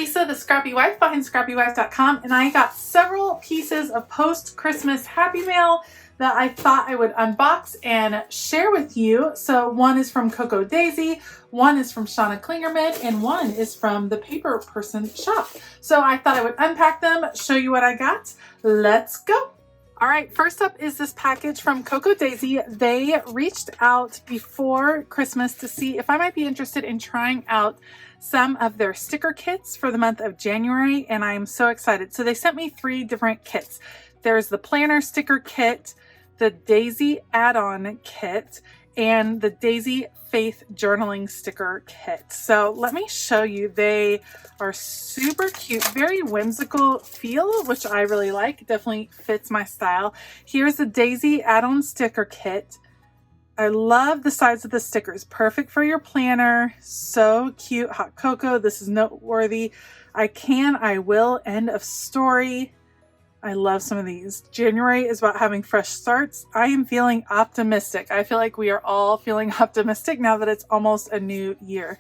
Lisa, the Scrappy Wife behind ScrappyWife.com, and I got several pieces of post-Christmas Happy Mail that I thought I would unbox and share with you. So one is from Coco Daisy, one is from Shawn Clingerman, and one is from the Paper Person shop. So I thought I would unpack them, show you what I got. Let's go. All right, first up is this package from Coco Daisy. They reached out before Christmas to see if I might be interested in trying out some of their sticker kits for the month of January, and I am so excited. So they sent me 3 different kits. There's the planner sticker kit, the Daisy add-on kit, and the Daisy Faith journaling sticker kit. So let me show you. They are super cute, very whimsical feel, which I really like. Definitely fits my style. Here's the Daisy add-on sticker kit. I love the size of the stickers. Perfect for your planner. So cute. Hot cocoa. This is noteworthy. I can, I will. End of story. I love some of these. January is about having fresh starts. I am feeling optimistic. I feel like we are all feeling optimistic now that it's almost a new year.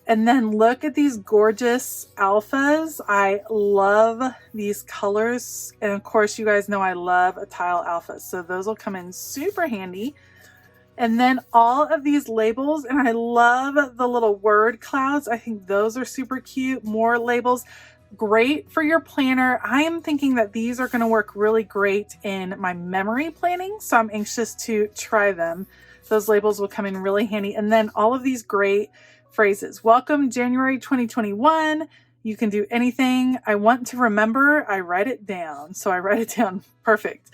And then look at these gorgeous alphas. I love these colors. And of course, you guys know I love a tile alpha. So those will come in super handy. And then all of these labels, and I love the little word clouds. I think those are super cute. More labels. Great for your planner. I am thinking that these are going to work really great in my memory planning, so I'm anxious to try them. Those labels will come in really handy. And then all of these great phrases. Welcome January 2021. You can do anything I want to remember. I write it down. So I write it down. Perfect.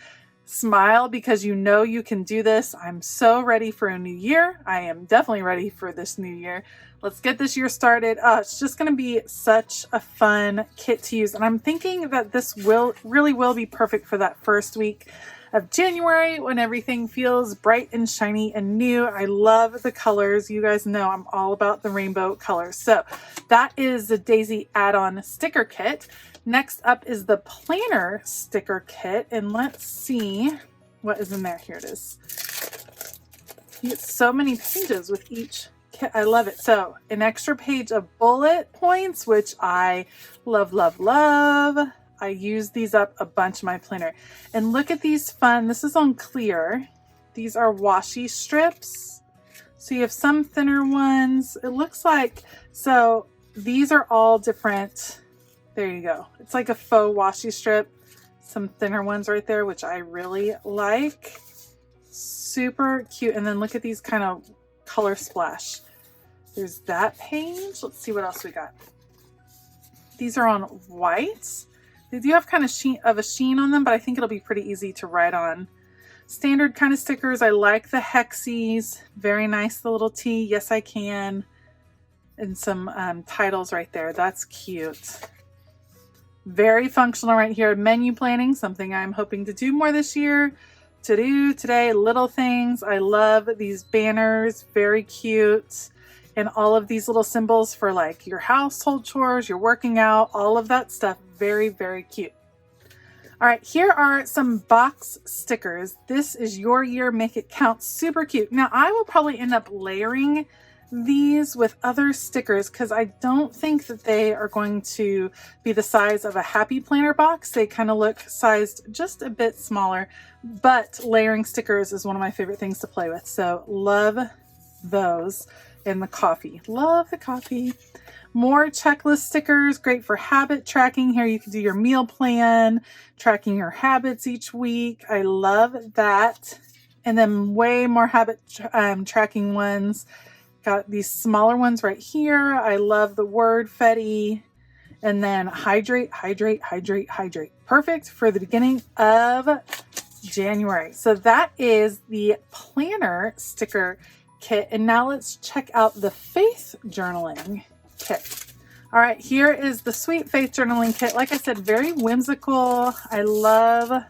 Smile because you know you can do this. I'm so ready for a new year. I am definitely ready for this new year. Let's get this year started. It's just going to be such a fun kit to use. And I'm thinking that this really will be perfect for that first week of January when everything feels bright and shiny and new. I love the colors. You guys know I'm all about the rainbow colors. So that is the Daisy add-on sticker kit. Next up is the planner sticker kit. And let's see what is in there. Here it is. You get so many pages with each kit. I love it. So an extra page of bullet points, which I love, love, love. I use these up a bunch in my planner. And look at these fun. This is on clear. These are washi strips. So you have some thinner ones. It looks like, so these are all different. There you go. It's like a faux washi strip. Some thinner ones right there, which I really like. Super cute. And then look at these kind of color splash. There's that page. Let's see what else we got. These are on white. They do have kind of a sheen on them, but I think it'll be pretty easy to write on. Standard kind of stickers. I like the hexies. Very nice, the little T. Yes, I can. And some titles right there. That's cute. Very functional right here. Menu planning, something I'm hoping to do more this year. To do today, little things. I love these banners. Very cute. And all of these little symbols for like your household chores, your working out, all of that stuff. Very, very cute. All right, here are some box stickers. This is your year, make it count. Super cute. Now, I will probably end up layering these with other stickers because I don't think that they are going to be the size of a happy planner box. They kind of look sized just a bit smaller, but layering stickers is one of my favorite things to play with. So love those. And the coffee. Love the coffee. More checklist stickers. Great for habit tracking. Here you can do your meal plan, tracking your habits each week. I love that. And then way more habit tracking ones. Got these smaller ones right here. I love the word Fetty. And then hydrate, hydrate, hydrate, hydrate. Perfect for the beginning of January. So that is the planner sticker kit. And now let's check out the faith journaling kit. All right, here is the sweet faith journaling kit. Like I said, very whimsical. I love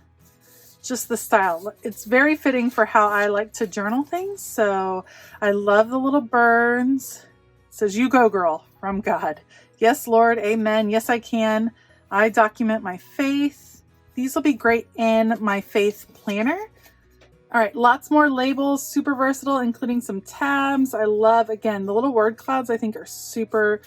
just the style. It's very fitting for how I like to journal things. So I love the little birds. It says, "You go, girl," from God. Yes, Lord. Amen. Yes, I can. I document my faith. These will be great in my faith planner. All right, lots more labels, super versatile, including some tabs. I love, again, the little word clouds I think are super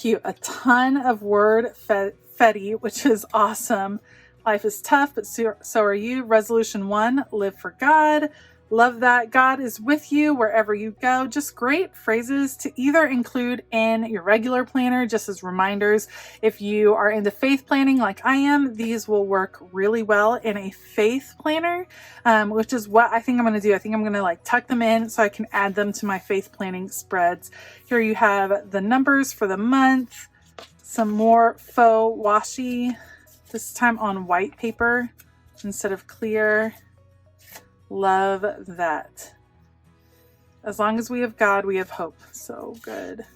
cute. A ton of word fetty, which is awesome. Life is tough, but so are you. Resolution 1, live for God. Love that. God is with you wherever you go. Just great phrases to either include in your regular planner, just as reminders. If you are into faith planning like I am, these will work really well in a faith planner, which is what I think I'm going to do. I think I'm going to like tuck them in so I can add them to my faith planning spreads. Here you have the numbers for the month, some more faux washi, this time on white paper instead of clear. Love that. As long as we have God, we have hope. So good.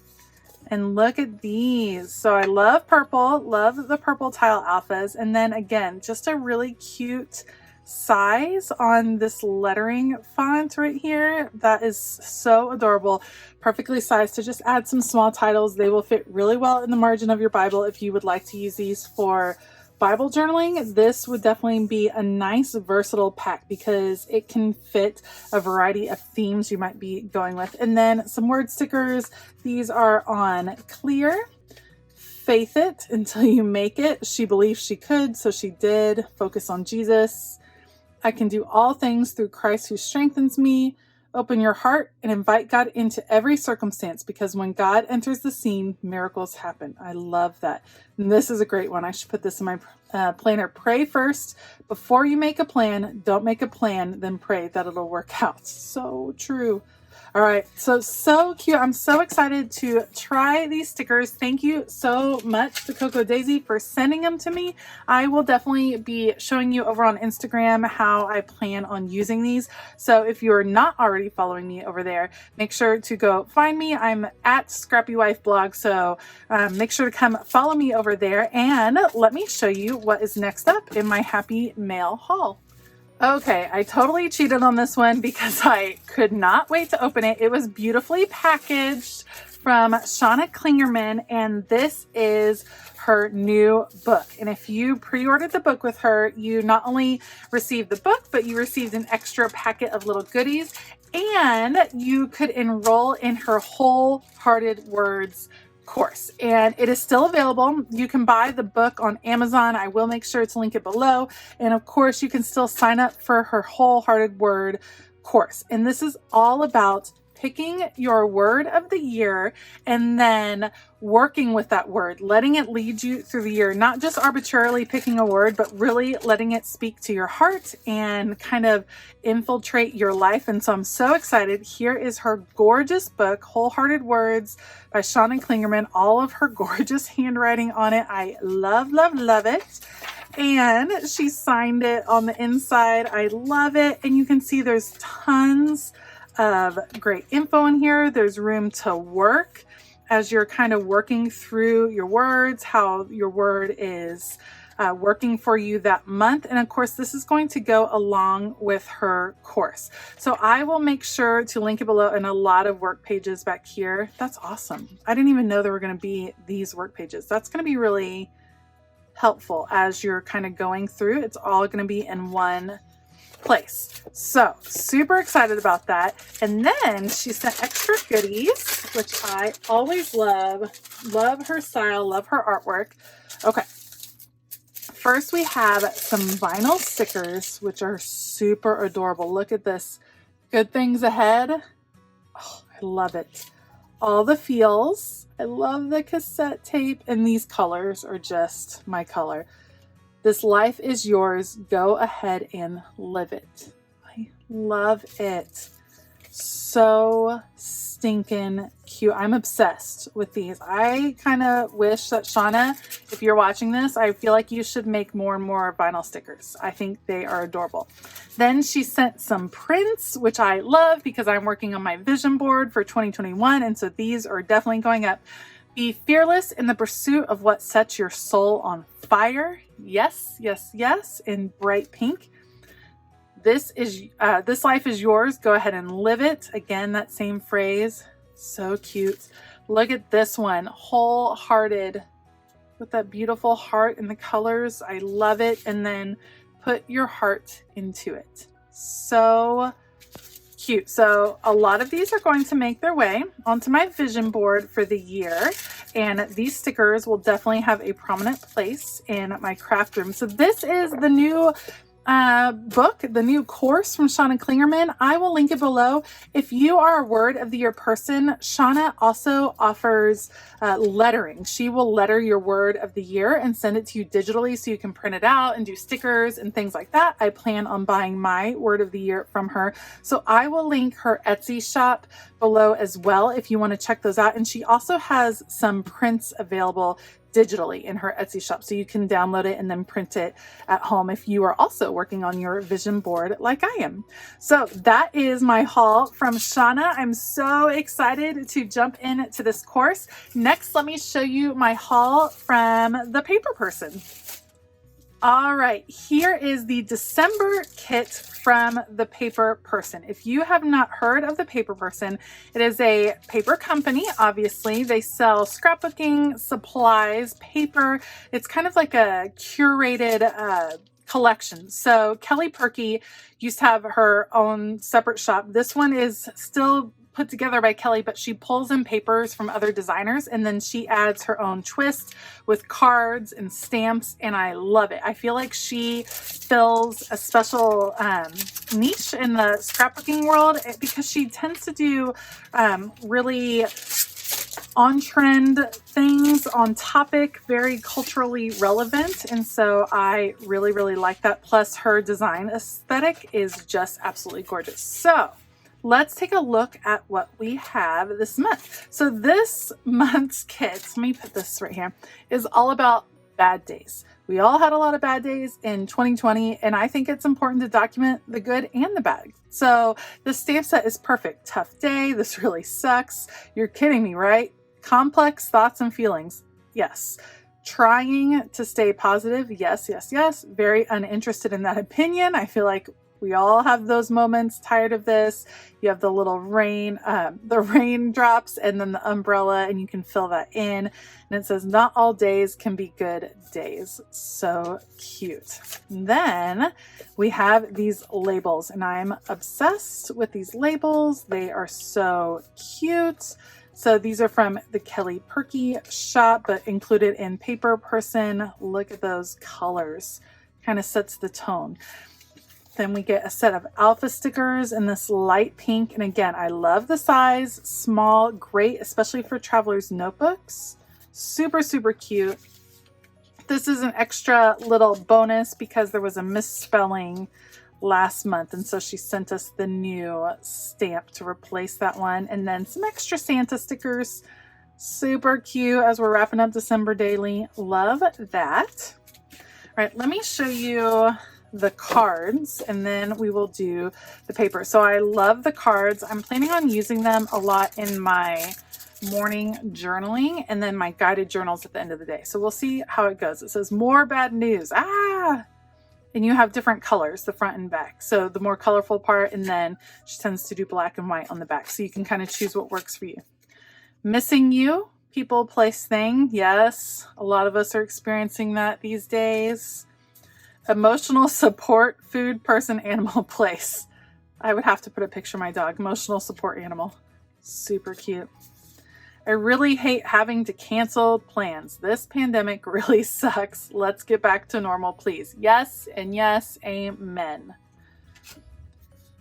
And look at these. So I love purple, love the purple tile alphas. And then again, just a really cute size on this lettering font right here. That is so adorable. Perfectly sized to just add some small titles. They will fit really well in the margin of your Bible if you would like to use these for Bible journaling. This would definitely be a nice versatile pack because it can fit a variety of themes you might be going with. And then some word stickers. These are on clear. Faith it until you make it. She believed she could, so she did. Focus on Jesus. I can do all things through Christ who strengthens me. Open your heart and invite God into every circumstance, because when God enters the scene, miracles happen. I love that. And this is a great one. I should put this in my planner. Pray first before you make a plan. Don't make a plan, then pray that it'll work out. So true. All right, so cute. I'm so excited to try these stickers. Thank you so much to Coco Daisy for sending them to me. I will definitely be showing you over on Instagram how I plan on using these. So if you're not already following me over there, make sure to go find me. I'm at ScrappyWife blog, so make sure to come follow me over there, and let me show you what is next up in my Happy Mail haul. Okay, I totally cheated on this one because I could not wait to open it. It was beautifully packaged from Shawn Clingerman, and this is her new book. And if you pre-ordered the book with her, you not only received the book, but you received an extra packet of little goodies, and you could enroll in her Wholehearted Words course, and it is still available. You can buy the book on Amazon. I will make sure to link it below. And of course, you can still sign up for her Wholehearted Word course. And this is all about picking your word of the year and then working with that word, letting it lead you through the year, not just arbitrarily picking a word, but really letting it speak to your heart and kind of infiltrate your life. And so I'm so excited. Here is her gorgeous book, Wholehearted Words by Shawn Clingerman. All of her gorgeous handwriting on it. I love, love, love it. And she signed it on the inside. I love it. And you can see there's tons of great info in here. There's room to work as you're kind of working through your words, how your word is working for you that month. And of course, this is going to go along with her course. So I will make sure to link it below, and a lot of work pages back here. That's awesome. I didn't even know there were going to be these work pages. That's going to be really helpful as you're kind of going through. It's all going to be in one place. So super excited about that. And then she sent extra goodies, which I always love. Love her style, love her artwork. Okay. First, we have some vinyl stickers, which are super adorable. Look at this. Good things ahead. Oh, I love it. All the feels. I love the cassette tape, and these colors are just my color. This life is yours. Go ahead and live it. I love it. So stinking cute. I'm obsessed with these. I kind of wish that Shawna, if you're watching this, I feel like you should make more and more vinyl stickers. I think they are adorable. Then she sent some prints, which I love because I'm working on my vision board for 2021. And so these are definitely going up. Be fearless in the pursuit of what sets your soul on fire. Yes, yes, yes, in bright pink. This life is yours. Go ahead and live it. Again, that same phrase. So cute. Look at this one. Wholehearted with that beautiful heart and the colors. I love it. And then put your heart into it. So cute. So a lot of these are going to make their way onto my vision board for the year. And these stickers will definitely have a prominent place in my craft room. So this is the new book, the new course from Shawn Clingerman. I will link it below. If you are a word of the year person, Shawna also offers lettering. She will letter your word of the year and send it to you digitally so you can print it out and do stickers and things like that. I plan on buying my word of the year from her. So I will link her Etsy shop below as well if you want to check those out. And she also has some prints available digitally in her Etsy shop, so you can download it and then print it at home if you are also working on your vision board like I am. So that is my haul from Shawna. I'm so excited to jump into this course. Next, let me show you my haul from the paper person. All right, here is the December kit from the paper person. If you have not heard of the paper person, it is a paper company. Obviously, they sell scrapbooking supplies, paper. It's kind of like a curated collection. So Kelly Perky used to have her own separate shop. This one is still put together by Kelly, but she pulls in papers from other designers and then she adds her own twist with cards and stamps, and I love it. I feel like she fills a special niche in the scrapbooking world because she tends to do really on-trend things, on topic, very culturally relevant, and so I really, really like that. Plus her design aesthetic is just absolutely gorgeous. So let's take a look at what we have this month. So this month's kit, let me put this right here, is all about bad days. We all had a lot of bad days in 2020, and I think it's important to document the good and the bad. So the stamp set is perfect. Tough day. This really sucks. You're kidding me, right? Complex thoughts and feelings. Yes. Trying to stay positive. Yes, yes, yes. Very uninterested in that opinion. I feel like we all have those moments. Tired of this. You have the little rain, the raindrops, and then the umbrella, and you can fill that in. And it says, not all days can be good days. So cute. And then we have these labels, and I'm obsessed with these labels. They are so cute. So these are from the Kelly Perky shop, but included in paper person. Look at those colors. Kind of sets the tone. Then we get a set of alpha stickers in this light pink. And again, I love the size, small, great, especially for travelers' notebooks. Super, super cute. This is an extra little bonus because there was a misspelling last month. And so she sent us the new stamp to replace that one. And then some extra Santa stickers. Super cute as we're wrapping up December daily. Love that. All right, let me show you the cards and then we will do the paper. So I love the cards. I'm planning on using them a lot in my morning journaling and then my guided journals at the end of the day. So we'll see how it goes. It says more bad news. And you have different colors, the front and back. So the more colorful part, and then she tends to do black and white on the back. So you can kind of choose what works for you. Missing you, people, place, thing. Yes, a lot of us are experiencing that these days. Emotional support, food, person, animal, place. I would have to put a picture of my dog. Emotional support animal. Super cute. I really hate having to cancel plans. This pandemic really sucks. Let's get back to normal, please. Yes and yes, amen.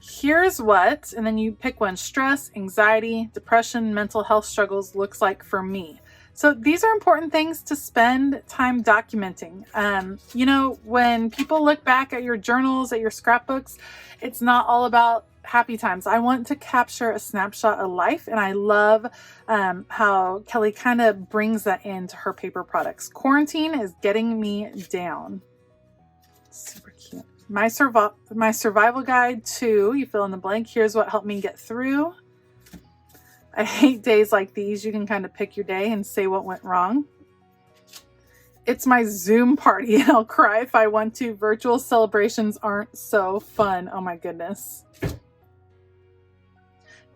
Here's what, and then you pick one, stress, anxiety, depression, mental health struggles looks like for me. So these are important things to spend time documenting. You know, when people look back at your journals, at your scrapbooks, it's not all about happy times. I want to capture a snapshot of life, and I love how Kelly kind of brings that into her paper products. Quarantine is getting me down. Super cute. My survival guide too. You fill in the blank. Here's what helped me get through. I hate days like these. You can kind of pick your day and say what went wrong. It's my Zoom party and I'll cry if I want to. Virtual celebrations aren't so fun. Oh my goodness.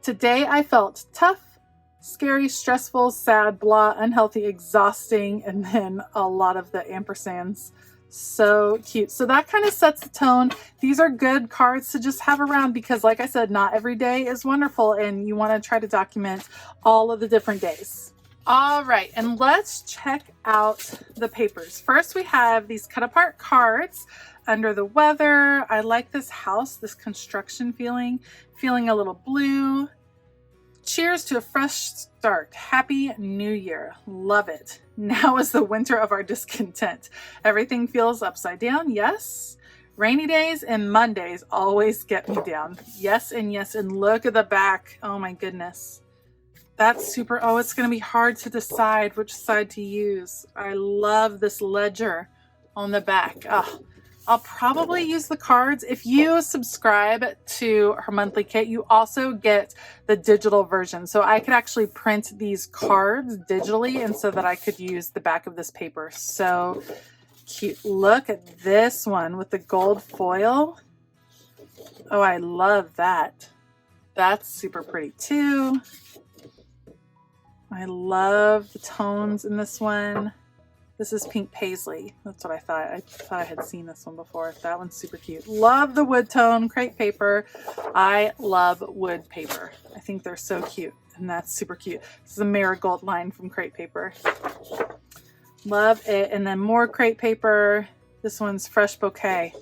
Today I felt tough, scary, stressful, sad, blah, unhealthy, exhausting, and then a lot of the ampersands. So cute. So that kind of sets the tone. These are good cards to just have around because, like I said, not every day is wonderful and you want to try to document all of the different days. All right, and let's check out the papers. First, we have these cut apart cards. Under the weather. I like this house, this construction feeling a little blue. Cheers to a fresh start. Happy New Year. Love it. Now is the winter of our discontent. Everything feels upside down. Yes. Rainy days and Mondays always get me down. Yes and yes. And look at the back. Oh my goodness. That's super. Oh, it's going to be hard to decide which side to use. I love this ledger on the back. Oh, I'll probably use the cards. If you subscribe to her monthly kit, you also get the digital version. So I could actually print these cards digitally and so that I could use the back of this paper. So cute. Look at this one with the gold foil. Oh, I love that. That's super pretty too. I love the tones in this one. This is pink paisley. That's what I thought. I thought I had seen this one before. That one's super cute. Love the wood tone crepe paper. I love wood paper. I think they're so cute. And that's super cute. This is a marigold line from crepe paper. Love it. And then more crepe paper. This one's fresh bouquet.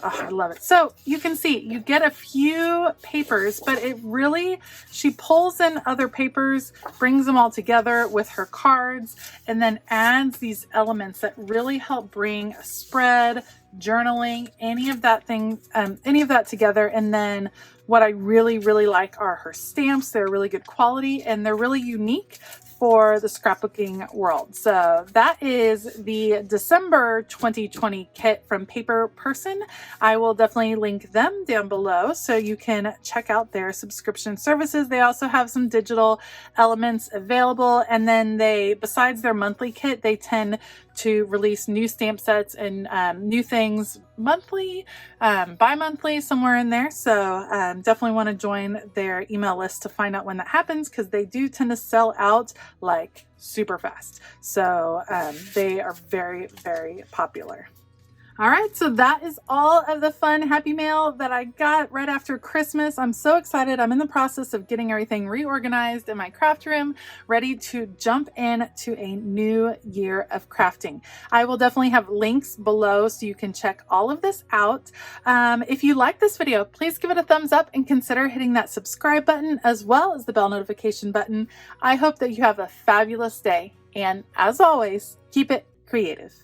Oh, I love it. So you can see you get a few papers, but it really, she pulls in other papers, brings them all together with her cards, and then adds these elements that really help bring a spread, journaling, any of that together. And then what I really, really like are her stamps. They're really good quality and they're really unique for the scrapbooking world. So that is the December 2020 kit from Paper Person. I will definitely link them down below so you can check out their subscription services. They also have some digital elements available. And then they, besides their monthly kit, they tend to release new stamp sets and new things monthly, bi-monthly, somewhere in there. So definitely want to join their email list to find out when that happens because they do tend to sell out like super fast. So they are very, very popular. All right, so that is all of the fun Happy Mail that I got right after Christmas. I'm so excited. I'm in the process of getting everything reorganized in my craft room, ready to jump into a new year of crafting. I will definitely have links below so you can check all of this out. If you like this video, please give it a thumbs up and consider hitting that subscribe button as well as the bell notification button. I hope that you have a fabulous day. And as always, keep it creative.